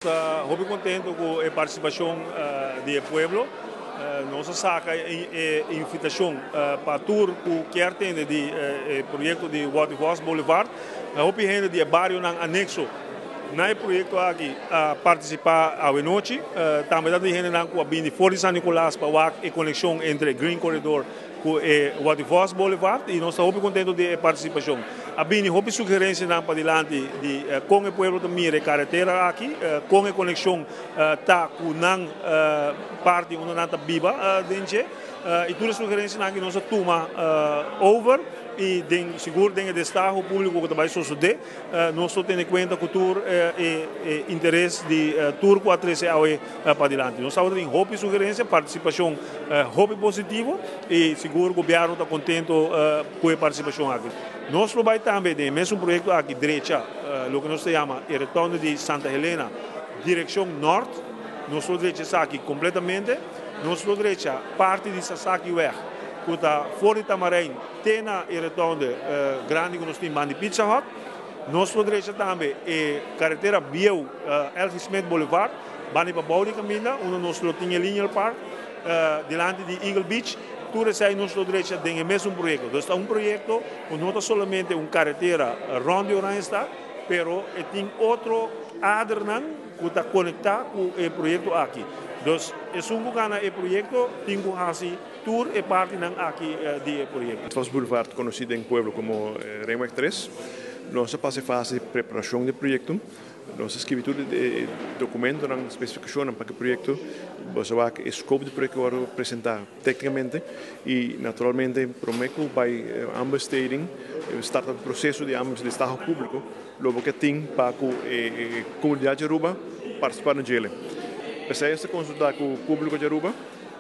Estamos muy contentos con la participación del pueblo. Nos saca invitación para tour que atende el proyecto de Waterfalls Boulevard. Hope gente de barrio anexo no proyecto aqui participar à noite. Também da gente não com a bindi fora de San Nicolás para a conexão entre Green Corridor com o Waterfalls Boulevard e nós estamos muito contentes de participação. A bindi houve sugerência para adiante de com o povo também a carretera aqui, com a conexão tá com não parte onde não tá viva dentro e todas as sugerências que nós toma over e seguro dentro do Estado público que também sucede nós temos em conta cultura e interesse de turco a trazer para adiante. Nós estamos em hobby sugerência, participação hobby positivo e seguro o governo está contente com a participação aqui. Nós trabalhamos também no mesmo projeto aqui direita, o que nós chamamos o retorno de Santa Helena, direção norte. Nós direita aqui completamente, nós direita parte de Sasaki Weg. Que está fora de Tamarém, tem a retorno grande que nós temos de Pizza Hut. Nós direita também a carretera Biel, Elvis Smith Boulevard, vai para Baudi Camina, onde nós temos a Linear Park, delante de Eagle Beach. Tudo isso aí nós direita tem o mesmo projeto. Então, é projeto que não é somente uma carretera ronda de Oranjestad, mas tem outro adernang que está conectado com o projeto aqui. Então, é projeto tem que fazer tour e parte aqui do projeto. Waterfalls Boulevard, conhecido em Pueblo como Ringweg 3, nós passamos a fase de preparação do projeto. Nós escrevemos todo o documento, a especificação para o projeto, o escopo do projeto que eu vou apresentar tecnicamente e, naturalmente, prometo que vai ambas steden startar o processo de ambas do Estado público, logo que tem para a comunidade de Aruba participar no gelo. Pensei em consultar com o público de Aruba,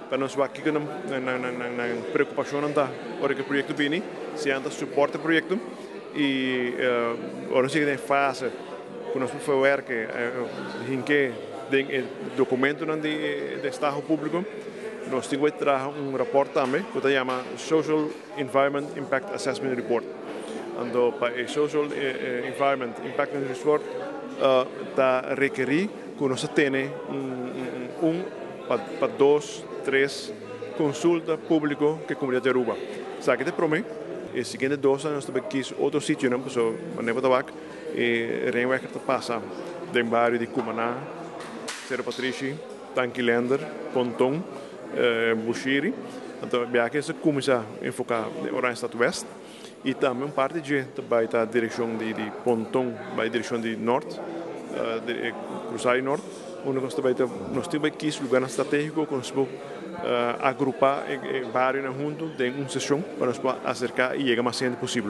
para nós aqui na preocupação da hora que o projeto vem, se anda suporta o projeto e agora se tem fase que nós vamos ver que tem documento do Estado público, nós temos que trazer rapport também que se chama Social Environment Impact Assessment Report. Ando para o Social Environment Impact Assessment Report está requerir que nós tenhamos para 2, 3 consultas públicas que a comunidade de Aruba. Sabe que te prometo? E seguinte 2 anos nós temos outro sítio, não? Porque a Neva Tabac e Ringweg passa do bairro de Cumaná, Cerro Patrici, Tanquilander, Pontão, Bushiri. Então, aqui se começa a enfocar no Oranjestad West e também parte de vai a direção de Pontão, vai a direção de norte, cruzar norte. Onde nós temos aqui lugares estratégicos que nós podemos agrupar vários juntos em uma sessão para nós acercar e chegar mais cedo possível.